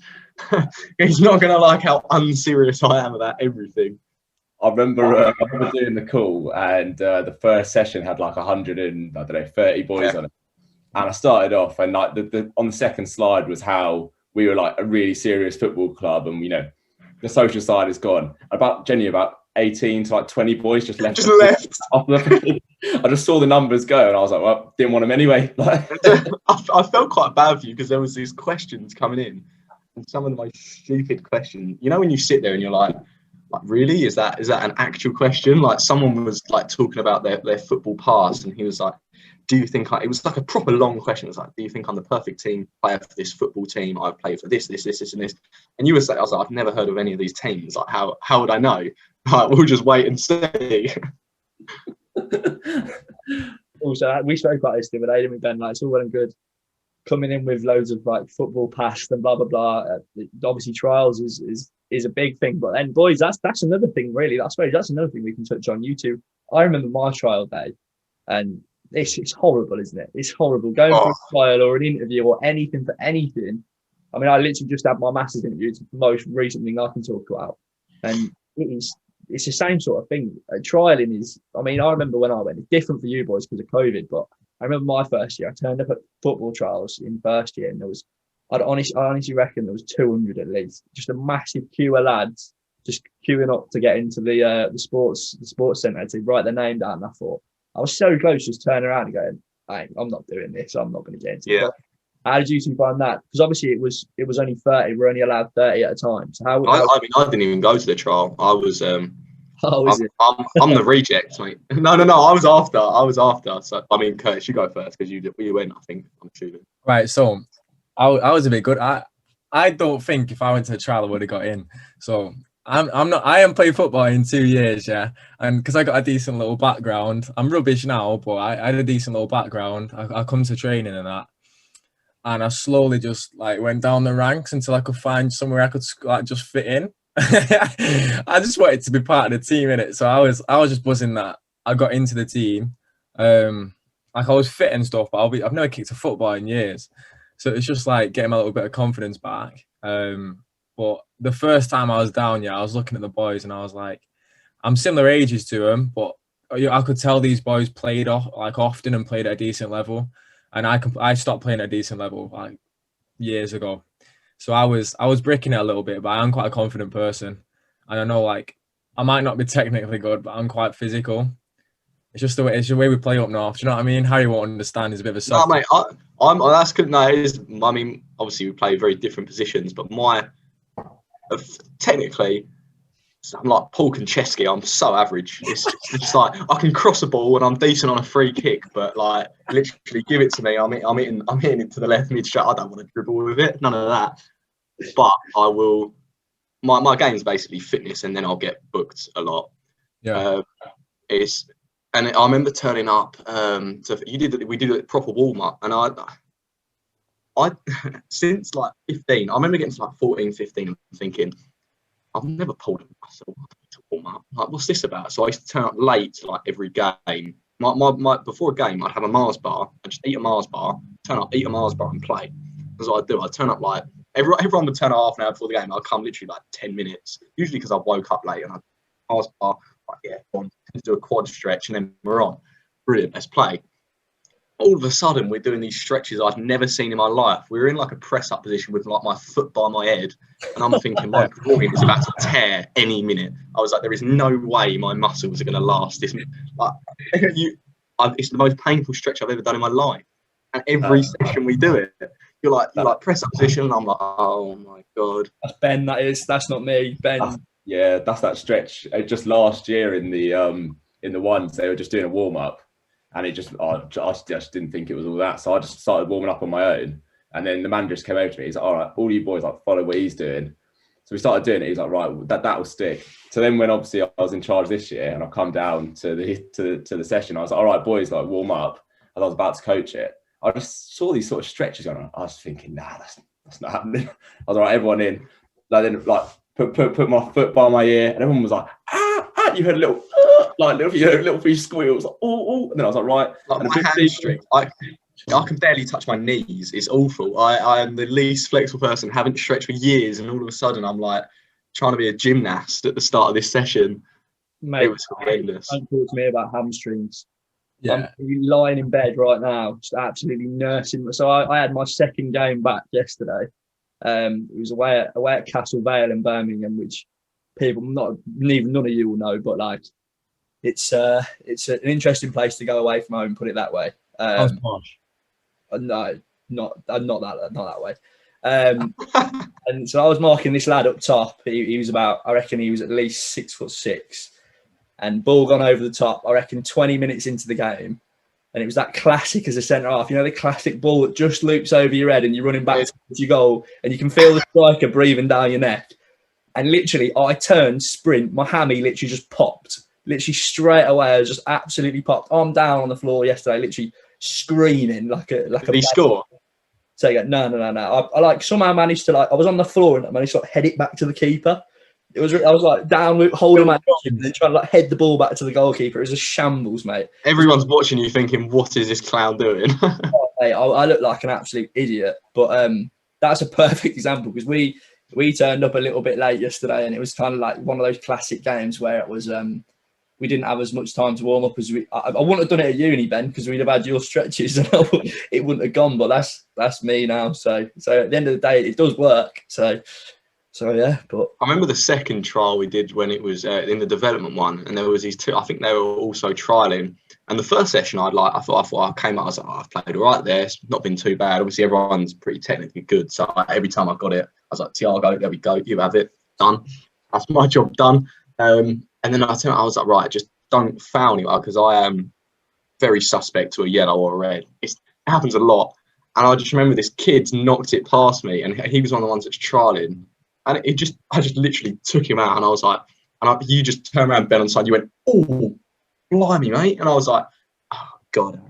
he's not going to like how unserious I am about everything.
I remember doing the call, and the first session had 130 boys on it. And I started off, and on the second slide was how we were a really serious football club, and the social side is gone. About 18 to 20 boys just left. I just saw the numbers go, and I was like, well, didn't want them anyway.
I felt quite bad for you, because there was these questions coming in, and some of the most stupid questions. When you sit there and you're like, really? Is that an actual question? Someone was talking about their football past, and he was like, do you think it was a proper long question. It was like, do you think I'm the perfect team player for this football team? I've played for this, and this. And you were saying, I was like, I've never heard of any of these teams. How would I know? We'll just wait and see.
Also, we spoke about this the other day, didn't we, Ben? It's all well and good coming in with loads of football past and blah blah blah. Obviously, trials is a big thing, but then boys, that's another thing really. That's another thing we can touch on. You two, I remember my trial day, and it's horrible, isn't it? It's horrible going for a trial or an interview or anything for anything. I mean, I literally just had my master's interview. It's the most recent thing I can talk about, and it's the same sort of thing. Trialing is, I mean, I remember when I went, it's different for you boys because of COVID, but I remember my first year, I turned up at football trials in first year, and I honestly reckon there was 200 at least, just a massive queue of lads just queuing up to get into the sports centre to write their name down. And I thought, I was so close, just turning around and going, I'm not doing this. I'm not going to get into it. How did you two find that? Because obviously it was only 30. We're only allowed 30 at a time. So I
mean, I didn't even go to the trial. I was. I'm the reject, mate. No. I was after. So I mean, Curtis, you go first because you went. I think I'm shooting.
Right. So I was a bit good. I don't think if I went to the trial I would have got in. So I'm not. I haven't played football in 2 years, yeah. And because I got a decent little background, I'm rubbish now, but I had a decent little background. I come to training and that, and I slowly just went down the ranks until I could find somewhere I could just fit in. I just wanted to be part of the team, innit? So I was just buzzing that I got into the team. I was fit and stuff, but I've never kicked a football in years, so it's just getting a little bit of confidence back. But the first time I was down, I was looking at the boys and I was like, I'm similar ages to them, but I could tell these boys played often and played at a decent level, and I stopped playing at a decent level years ago. So I was bricking it a little bit, but I'm quite a confident person, and I know I might not be technically good, but I'm quite physical. It's just the way we play up north. Do you know what I mean? Harry won't understand. He's a bit of a soft.
No, mate, that's good. No, it is. I mean, obviously we play very different positions, but technically, I'm like Paul Konchesky. I'm so average. It's just I can cross a ball and I'm decent on a free kick, but literally give it to me. I'm hitting it to the left mid straight. I don't want to dribble with it. None of that. But I will. My game's basically fitness, and then I'll get booked a lot.
Yeah.
And I remember turning up. We did a proper warm up, and I since like 15, I remember getting to like 14, 15, and thinking, I've never pulled a muscle to warm up. Like, what's this about? So I used to turn up late to like every game. My before a game, I'd have a Mars bar. I'd just eat a Mars bar, turn up, eat a Mars bar, and play. That's what I'd do. I'd turn up like everyone would turn up half an hour before the game. I'd come literally like 10 minutes, usually because I woke up late, and I'd Mars bar, like, yeah, on to do a quad stretch, and then we're on. Brilliant, let's play. All of a sudden, we're doing these stretches I've never seen in my life. We were in like a press-up position with like my foot by my head, and I'm thinking my groin is about to tear any minute. I was like, there is no way my muscles are going to last this. Like, it's the most painful stretch I've ever done in my life. And every session we do it, you're like press-up position, and I'm like, oh my god.
That's Ben. That's not me, Ben.
That's that stretch. Just last year in the ones, they were just doing a warm-up. And I just didn't think it was all that. So I just started warming up on my own. And then the manager just came over to me. He's like, all right, all you boys like follow what he's doing. So we started doing it. He's like, right, that will stick. So then when obviously I was in charge this year and I come down to the session, I was like, all right, boys, like warm up. As I was about to coach it, I just saw these sort of stretches going on. I was thinking, nah, that's not happening. I was like, everyone in. Then put my foot by my ear, and everyone was like, ah, you heard a little, little few squeals, like, oh, and then I was like, right.
Like my hamstring, I can barely touch my knees. It's awful. I am the least flexible person. Haven't stretched for years, and all of a sudden I'm like trying to be a gymnast at the start of this session.
Mate,
it was horrendous.
Don't talk to me about hamstrings.
Yeah.
I'm lying in bed right now, just absolutely nursing. So I had my second game back yesterday. It was away at Castle Vale in Birmingham, which none of you will know, but like it's an interesting place to go away from home, put it that way.
That was posh.
No, not that way. And so I was marking this lad up top. He was I reckon he was at least 6'6", and ball gone over the top. I reckon 20 minutes into the game, and it was that classic as a centre half. You know, the classic ball that just loops over your head, and you're running back towards your goal, and you can feel the striker breathing down your neck. And literally, I turned, sprint, my hammy literally just popped. Literally straight away, I just absolutely popped. I'm down on the floor yesterday, literally screaming like a.
Did he score?
So yeah, no. I like somehow managed to I was on the floor and I managed to head it back to the keeper. I was like down holding my and then trying to head the ball back to the goalkeeper. It was a shambles, mate.
Everyone's watching you thinking, what is this clown doing?
Mate, I look like an absolute idiot, but that's a perfect example because we turned up a little bit late yesterday, and it was kind of like one of those classic games where it was we didn't have as much time to warm up as I wouldn't have done it at uni, Ben, because we'd have had your stretches and it wouldn't have gone. But that's me now. So at the end of the day, it does work. So yeah. But
I remember the second trial we did when it was in the development one, and there was these two. I think they were also trialing. And the first session, I thought I came out. I was like, I've played all right there. It's not been too bad. Obviously, everyone's pretty technically good. So every time I got it, I was like, Tiago, there we go. You have it done. That's my job done. And then I was like, right, just don't foul anyone because I am very suspect to a yellow or a red. It happens a lot. And I just remember this kid knocked it past me, and he was one of the ones that's trialing. And I just literally took him out, and I was like, you just turned around, Ben, on the side. You went, oh, blimey, mate. And I was like, oh, God.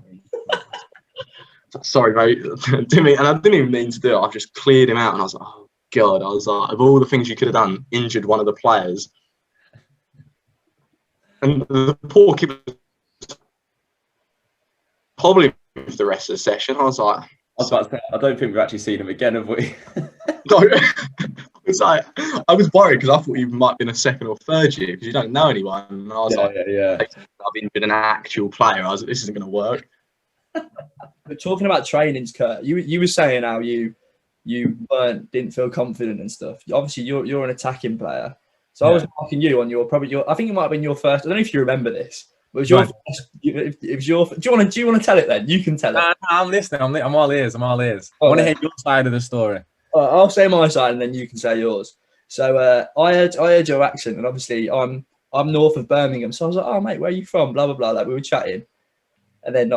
Sorry, mate. And I didn't even mean to do it. I just cleared him out, and I was like, oh, God. I was like, of all the things you could have done, injured one of the players. And the poor keeper probably for the rest of the session. I was like,
I don't think we've actually seen him again, have we?
No. I was worried because I thought he might have been a second or third year because you don't know anyone. And I was I've injured an actual player. I was like, this isn't going to work.
But talking about trainings, Kurt, you were saying how you didn't feel confident and stuff. Obviously, you're an attacking player. So I was marking you on your I think it might have been your first. I don't know if you remember this, but it was your first. It was your. Do you want to tell it then? You can tell it.
I'm listening. I'm all ears. I want to hear your side of the story.
I'll say my side and then you can say yours. So I heard your accent, and obviously I'm north of Birmingham. So I was like, oh mate, where are you from? Blah blah blah. Like we were chatting, and then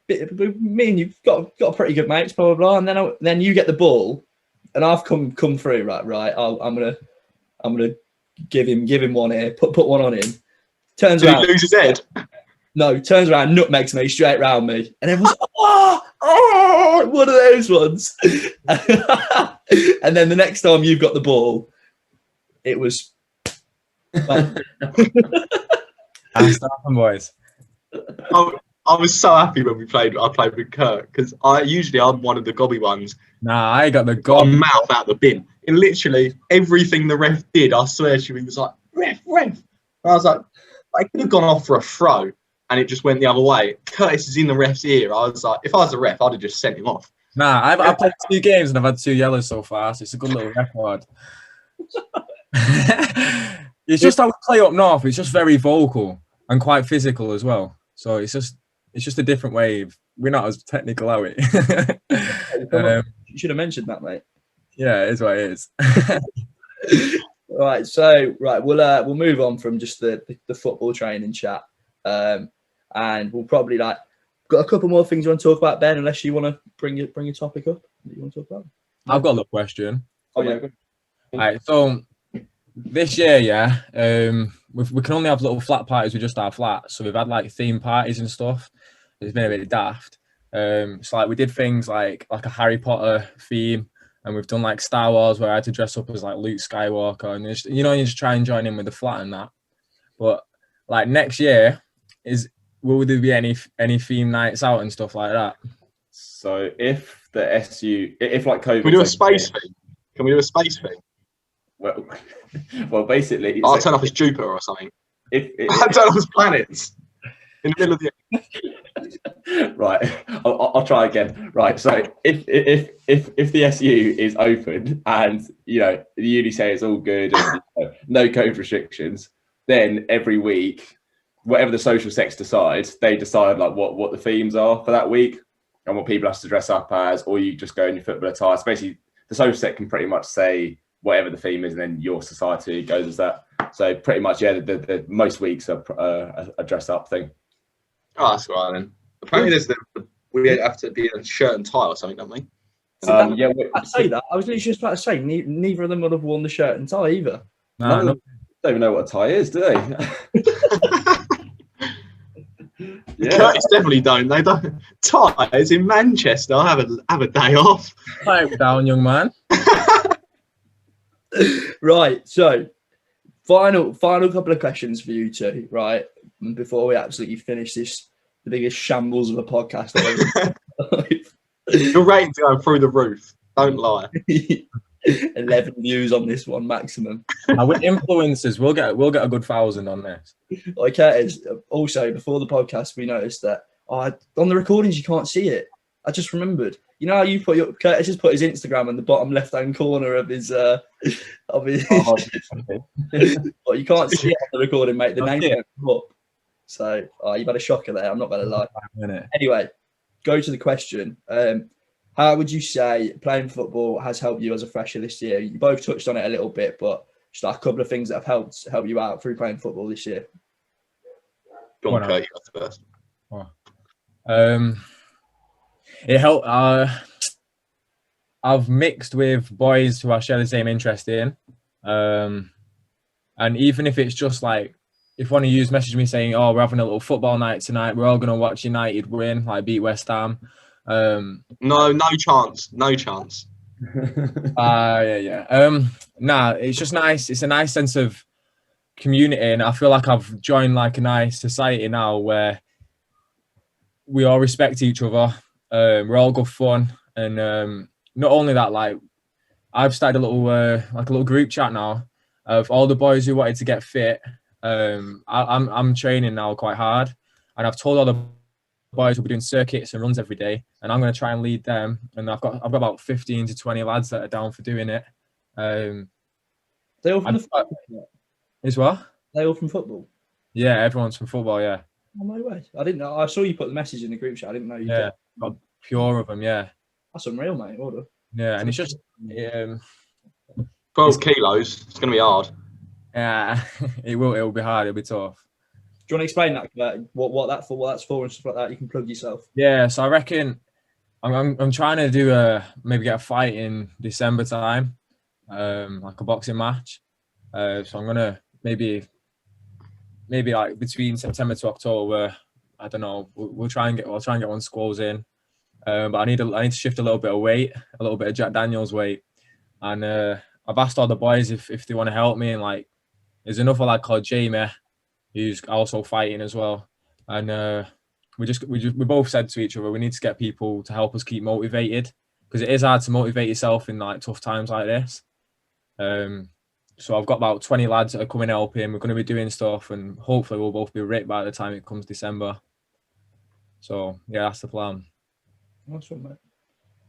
me and you've got pretty good mates. Blah blah blah. And then you get the ball, and I've come through. Right. I'm gonna give him one here. Put one on him. turns
Did he
around.
lose his head?
No, turns around, nutmegs me straight round me, and everyone's like, oh, one of those ones. And then the next time you've got the ball, it was.
That's happened, boys.
I was so happy when I played with Kurt because I'm one of the gobby ones.
Nah, I got the
Got a
gob.
mouth out the bin. And literally everything the ref did, I swear to you, he was like, ref. And I was like, I could have gone off for a throw and it just went the other way. Curtis is in the ref's ear. I was like, if I was the ref, I'd have just sent him off.
Nah, I've played 2 games and I've had 2 yellows so far, so it's a good little record. It's just how we play up north. It's just very vocal and quite physical as well. So it's just a different wave. We're not as technical, are we?
You should have mentioned that, mate.
Yeah, it is what it is.
Right, so we'll move on from just the football training chat, and we'll probably got a couple more things you want to talk about, Ben. Unless you want to bring your topic up that you want to talk about.
I've got a little question.
Oh, yeah.
All right, so this year, we can only have little flat parties with just our flats. So we've had like theme parties and stuff. It's been a bit daft. So like we did things like a Harry Potter theme, and we've done like Star Wars where I had to dress up as like Luke Skywalker, and you just try and join in with the flat and that. But like next year, will there be any theme nights out and stuff like that?
So if the SU, if like COVID,
Can we do a space thing? Can we do a space thing?
Well, basically,
I'll turn up as Jupiter or something.
If
I'll turn up as planets in the middle of the.
Right, I'll try again. Right, so if the SU is open and the uni say it's all good and no COVID restrictions, then every week, whatever the social sex decides, they decide like what the themes are for that week and what people have to dress up as, or you just go in your football attire. So basically, the social set can pretty much say whatever the theme is, and then your society goes as that. So pretty much, yeah, the most weeks are a dress up thing.
Oh, that's right then. Apparently, we have to be in a shirt and tie or something, don't we?
I'd say that. I was literally just about to say neither of them would have worn the shirt and tie either.
No.
Don't even know what a tie is, do they?
Yeah. Curtis definitely don't. They don't. Ties in Manchester. Have a day off.
Pipe down, young man.
Right. So, final couple of questions for you two. Right, before we absolutely finish this, the biggest shambles of a podcast I've ever.
Your ratings are going through the roof. Don't lie.
11 views on this one maximum.
Now, with influencers, we'll get a good 1,000 on this.
Okay. Also, before the podcast, we noticed that on the recordings you can't see it. I just remembered. You know how Curtis has put his Instagram in the bottom left-hand corner of his Well, you can't see it on the recording, mate. The name won't come up. So, you've had a shocker there. I'm not going to lie. Anyway, go to the question. How would you say playing football has helped you as a fresher this year? You both touched on it a little bit, but just like a couple of things that have helped you out through playing football this year.
Go on, Kurt, you first.
It helped. I've mixed with boys who I share the same interest in, and even if it's just like, if one of you message me saying, "Oh, we're having a little football night tonight. We're all gonna watch United win, like beat West Ham."
No chance.
Nah, it's just nice. It's a nice sense of community, and I feel like I've joined like a nice society now where we all respect each other. We're all good fun, and not only that, like I've started a little group chat now of all the boys who wanted to get fit. I'm training now quite hard, and I've told all the boys will be doing circuits and runs every day, and I'm going to try and lead them. And I've got about 15 to 20 lads that are down for doing it.
They all from football?
Is what?
They all from football?
Yeah, everyone's from football. Yeah.
Oh, no way! I didn't know. I saw you put the message in the group chat. I didn't know you did.
Got pure of them. Yeah.
That's unreal, mate. Well done.
Yeah, and it's just
12 kilos. It's going to be hard.
Yeah, it will be hard. It'll be tough.
Do you want to explain that? What that's for, and stuff like that? You can plug yourself.
Yeah, so I reckon I'm trying to do maybe get a fight in December time, like a boxing match. So I'm gonna maybe maybe like between September to October. I don't know. We'll try and get one squaws in. But I need to shift a little bit of weight, a little bit of Jack Daniels weight, and I've asked all the boys if they want to help me. And like, there's another lad called Jamie, who's also fighting as well. And we both said to each other, we need to get people to help us keep motivated, because it is hard to motivate yourself in like tough times like this. So I've got about 20 lads that are coming helping. We're going to be doing stuff, and hopefully we'll both be ripped by the time it comes December. So yeah, that's the plan.
Nice one, mate.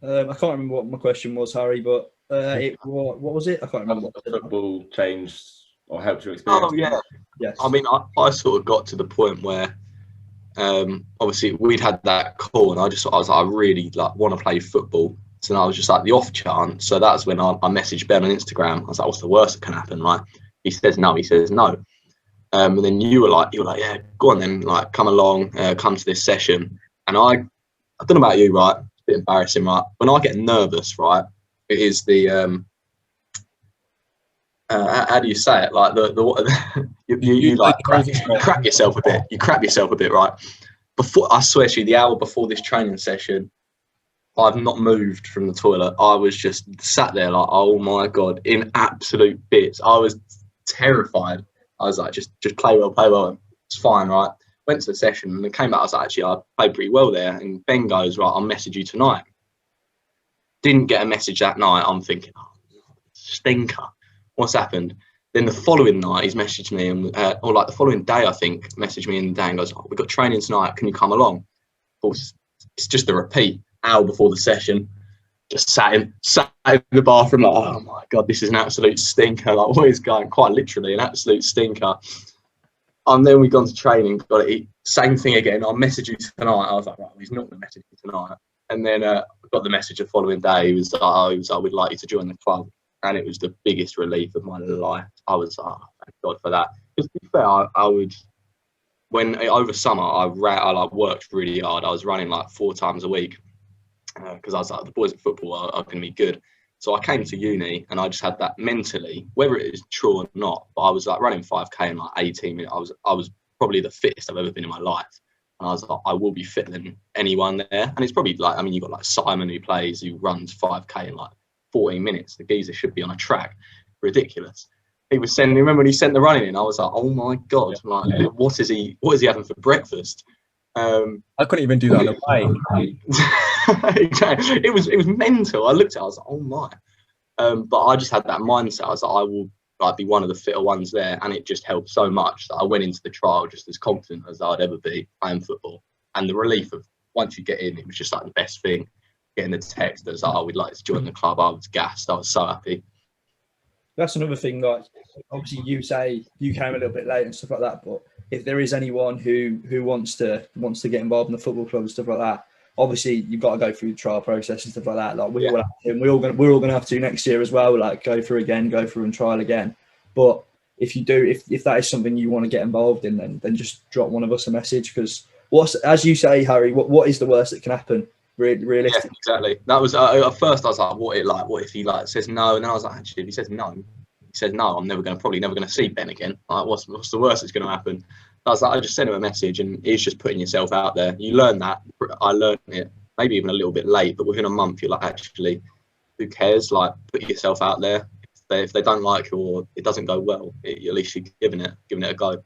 I can't remember what my question was, Harry, but what was it? I can't remember.
What football changed or helped your experience?
Oh yeah,
Yes.
I mean, I sort of got to the point where, obviously we'd had that call, and I was like, I really like want to play football. So I was just like the off chance. So that's when I messaged Ben on Instagram. I was like, what's the worst that can happen? Like, he says no. He says no. And then you were like, yeah, go on then. Like, come along, come to this session. And I don't know about you, right? It's a bit embarrassing, right? When I get nervous, right, it is the how do you say it? Like you like crap yourself a bit. You crap yourself a bit, right? Before, I swear to you, the hour before this training session, I've not moved from the toilet. I was just sat there like, oh my God, in absolute bits. I was terrified. I was like, just play well. It's fine, right? Went to the session and it came out. I was like, actually, I played pretty well there. And Ben goes, right, I'll message you tonight. Didn't get a message that night. I'm thinking, oh, stinker. What's happened? Then the following night, he's messaged me, or like the following day, I think, messaged me in the day and goes, oh, we've got training tonight. Can you come along? Of course, it's just a repeat. Hour before the session, just sat in the bathroom like, oh my God, this is an absolute stinker. Like, what is going? Quite literally, an absolute stinker. And then we gone to training, got to eat. Same thing again. I'll message you tonight. I was like, right, he's not going to message me tonight. And then got the message the following day. He was like, we'd like you to join the club. And it was the biggest relief of my life. I was, thank God for that. Because to be fair, I would, when over summer, I like worked really hard. I was running like 4 times a week. Because I was like, the boys at football are going to be good. So I came to uni and I just had that mentally, whether it is true or not, but I was like running 5K in like 18 minutes. I was probably the fittest I've ever been in my life. And I was like, I will be fitter than anyone there. And it's probably like, I mean, you've got like Simon who runs 5K in like 14 minutes. The geezer should be on a track. Ridiculous. He was remember when he sent the running in, I was like, oh my God, like, what is he having for breakfast?
I couldn't even do that on a bike.
It was mental. I looked at it, I was like, oh my. But I just had that mindset. I was like, I will like be one of the fitter ones there, and it just helped so much that I went into the trial just as confident as I'd ever be playing football. And the relief of once you get in, it was just like the best thing. Getting the text that was like, oh, we'd like to join the club. I was gassed. I was so happy.
That's another thing. Like, obviously, you say you came a little bit late and stuff like that, but if there is anyone who wants to get involved in the football club and stuff like that, obviously you've got to go through the trial process and stuff like that. Like we're all going to have to next year as well. Like go through and trial again. But if you do, if that is something you want to get involved in, then just drop one of us a message, because as you say, Harry, what is the worst that can happen? Realistically.
Yeah, exactly. That was at first I was like, what if he like says no? And then I was like, actually, if he says no, I'm probably never going to see Ben again. Like, what's the worst that's going to happen? I was like, I just sent him a message, and it's just putting yourself out there. You learn that. I learned it maybe even a little bit late, but within a month, you're like, actually, who cares? Like, put yourself out there. If they don't like you or it doesn't go well, at least you're giving it a go.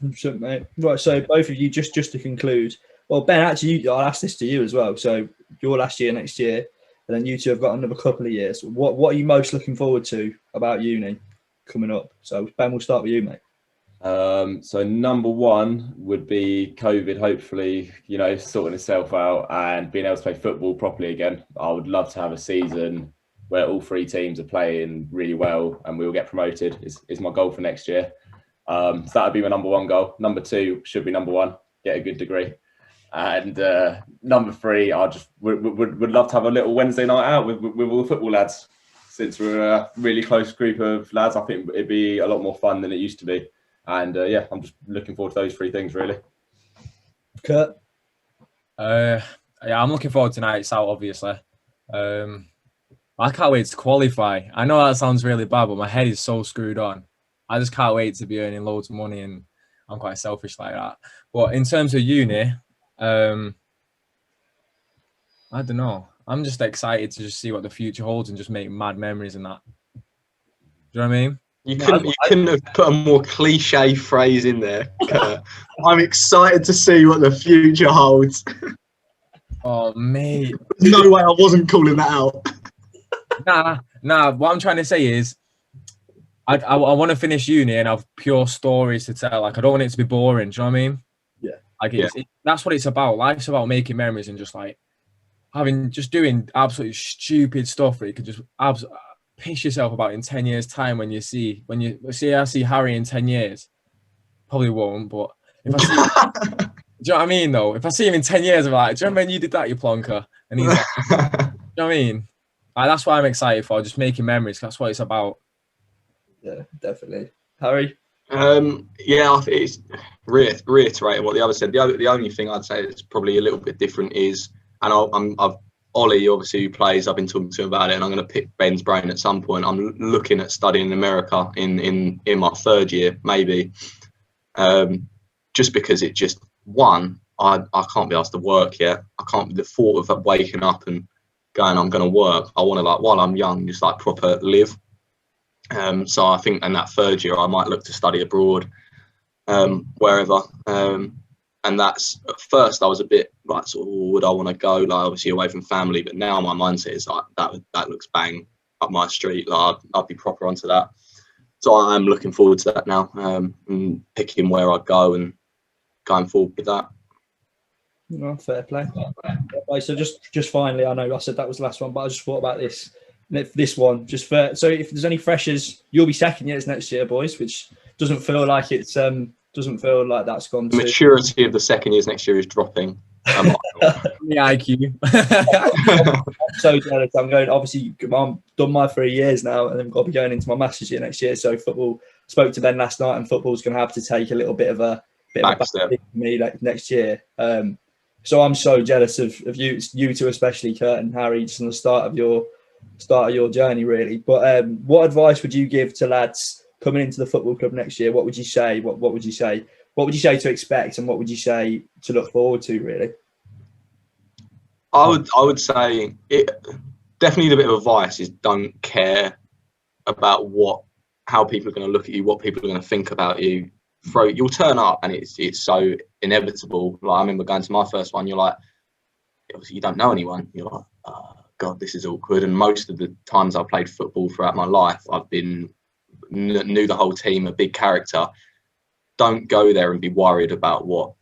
100%, mate. Right, so both of you, just to conclude. Well, Ben, actually, I'll ask this to you as well. So your last year next year, and then you two have got another couple of years. What are you most looking forward to about uni coming up? So Ben, we'll start with you, mate.
So number one would be COVID, hopefully, sorting itself out and being able to play football properly again. I would love to have a season where all 3 teams are playing really well and we will get promoted is my goal for next year. So that would be my number 1 goal. Number 2 should be number 1, get a good degree. And number 3, I just would love to have a little Wednesday night out with all the football lads. Since we're a really close group of lads, I think it'd be a lot more fun than it used to be. And I'm just looking forward to those 3 things, really.
Kurt?
Yeah, I'm looking forward to nights out, obviously. I can't wait to qualify. I know that sounds really bad, but my head is so screwed on. I just can't wait to be earning loads of money, and I'm quite selfish like that. But in terms of uni, I don't know. I'm just excited to just see what the future holds and just make mad memories and that. Do you know what I mean?
You couldn't have put a more cliche phrase in there, Kurt. I'm excited to see what the future holds.
Oh, mate.
No way I wasn't calling that out.
Nah. What I'm trying to say is, I want to finish uni and have pure stories to tell. Like, I don't want it to be boring. Do you know what I mean?
Yeah.
Like, that's what it's about. Life's about making memories and just like doing absolutely stupid stuff that you could just piss yourself about in 10 years' time when you see I see Harry in 10 years. Probably won't, but if I see do you know what I mean though? If I see him in 10 years, I'm like, do you remember when you did that, you plonker? And he's like, do you know what I mean? Like, that's what I'm excited for, just making memories. That's what it's about.
Yeah, definitely. Harry?
Yeah, I think it's reiterating what the other said. The only thing I'd say that's probably a little bit different is, and I've Ollie, obviously, who plays, I've been talking to him about it, and I'm going to pick Ben's brain at some point. I'm looking at studying in America in my third year, maybe, just because it just, I can't be asked to work yet. I can't, the thought of waking up and going, I'm going to work. I want to, like, while I'm young, just like proper live. So I think in that third year, I might look to study abroad, wherever. And that's, at first I was a bit like, sort of, would I want to go, like, obviously away from family, but now my mindset is like, that looks bang up my street. Like, I'd be proper onto that. So I'm looking forward to that now, and picking where I go and going forward with that.
No, fair play. So just finally, I know I said that was the last one, but I just thought about this one just for, so if there's any freshers, you'll be second years next year, boys, which doesn't feel like it's doesn't feel like that's gone.
The maturity of the second years next year is dropping.
The IQ.
I'm so jealous. I'm going, obviously, I've done my 3 years now, and I've got to be going into my master's year next year. So football, spoke to Ben last night, and football's going to have to take a little bit of a back step for me, like, next year. So I'm so jealous of you two, especially Kurt and Harry, just on the start of your journey, really. But what advice would you give to lads coming into the football club next year? What would you say? What would you say? What would you say to expect, and what would you say to look forward to, really?
I would say definitely the bit of advice is don't care about how people are going to look at you, what people are going to think about you. You'll turn up, and it's so inevitable. Like, I remember going to my first one. You're like, obviously you don't know anyone. You're like, oh, God, this is awkward. And most of the times I've played football throughout my life, I've been knew the whole team, a big character. Don't go there and be worried about what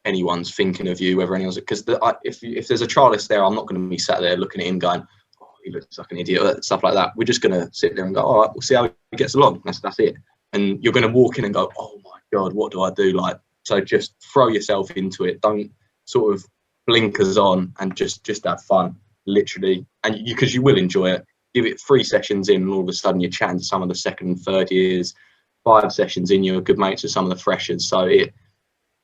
anyone's thinking of you, whether anyone's, because if there's a trialist there, I'm not going to be sat there looking at him going, oh, he looks like an idiot, stuff like that. We're just going to sit there and go, all right, we'll see how he gets along. That's it. And you're going to walk in and go, oh my God, what do I do? Like, so just throw yourself into it. Don't sort of blinkers on, and just have fun, literally. And because you will enjoy it. Give it 3 sessions in, and all of a sudden you're chatting to some of the second and third years. 5 sessions in, you're good mates with some of the freshers. So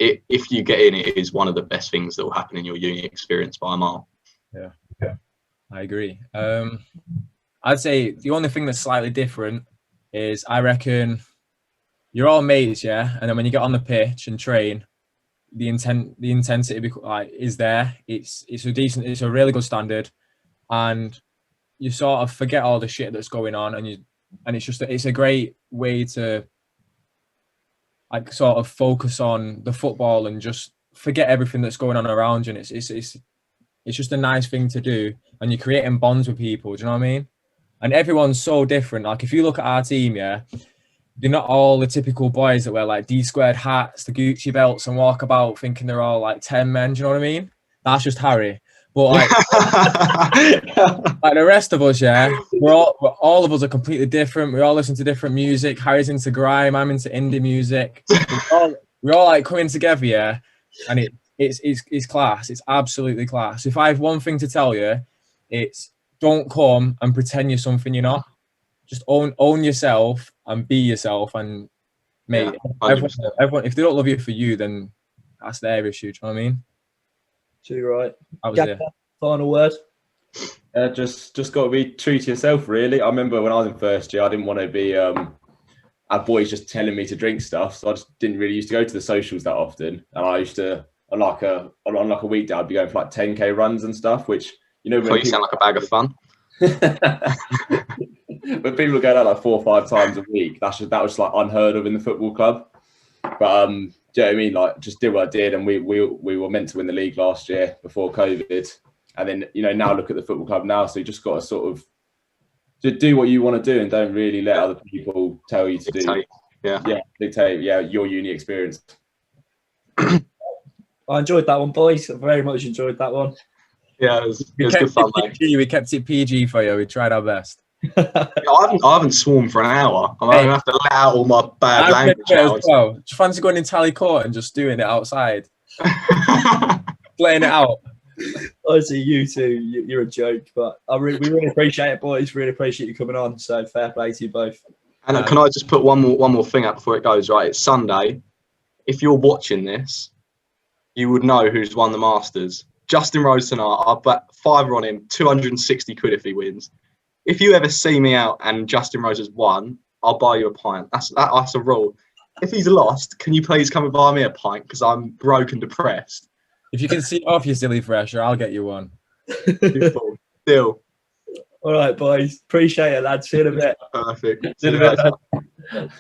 if you get in, it is one of the best things that will happen in your uni experience by a mile.
Yeah, I agree. I'd say the only thing that's slightly different is, I reckon, you're all mates, yeah, and then when you get on the pitch and train, the intensity is there. It's a really good standard, and you sort of forget all the shit that's going on, and it's a great way to, like, sort of focus on the football and just forget everything that's going on around you. And it's just a nice thing to do, and you're creating bonds with people. Do you know what I mean? And everyone's so different. Like, if you look at our team, yeah, they're not all the typical boys that wear like D-squared hats, the Gucci belts, and walk about thinking they're all like 10 men. Do you know what I mean? That's just Harry. But like, like the rest of us, yeah, all of us are completely different. We all listen to different music. Harry's into grime. I'm into indie music. We're all like coming together, yeah, and it's class. It's absolutely class. If I have one thing to tell you, it's don't come and pretend you're something you're not. Just own yourself and be yourself. And mate, yeah, everyone, if they don't love you for you, then that's their issue. Do you know what I mean?
Too right.
That was it.
Final word.
Just got to be true to yourself, really. I remember when I was in first year, I didn't want to be our boys just telling me to drink stuff. So I just didn't really used to go to the socials that often. And I used to, on like a weekday, I'd be going for like 10K runs and stuff, which, you know, when
you sound like a bag of fun.
But people are going out like 4 or 5 times a week. That was like unheard of in the football club. But do you know what I mean? Like, just did what I did, and we were meant to win the league last year before COVID. And then, you know, now look at the football club now. So you just got to sort of just do what you want to do and don't really let other people tell you to
dictate.
Dictate your uni experience.
I enjoyed that one, boys. I very much enjoyed that one.
Yeah, it was good fun, mate.
We kept it PG for you. We tried our best.
I haven't sworn for an hour. I'm going to have to let out all my bad language
as well. Do you fancy going in tally court and just doing it outside? Playing it out.
Honestly, you two, you're a joke. But we really appreciate it, boys. Really appreciate you coming on. So fair play to you both.
And can I just put one more thing out before it goes? Right, it's Sunday. If you're watching this, you would know who's won the Masters. Justin Rose tonight. I bet $5 on him, 260 quid if he wins. If you ever see me out and Justin Rose has won, I'll buy you a pint. That's a rule. If he's lost, can you please come and buy me a pint? Because I'm broke and depressed.
If you can see off your silly fresher, I'll get you one.
Deal.
All right, boys. Appreciate it, lads. See you in a bit.
Perfect.
See you in a bit.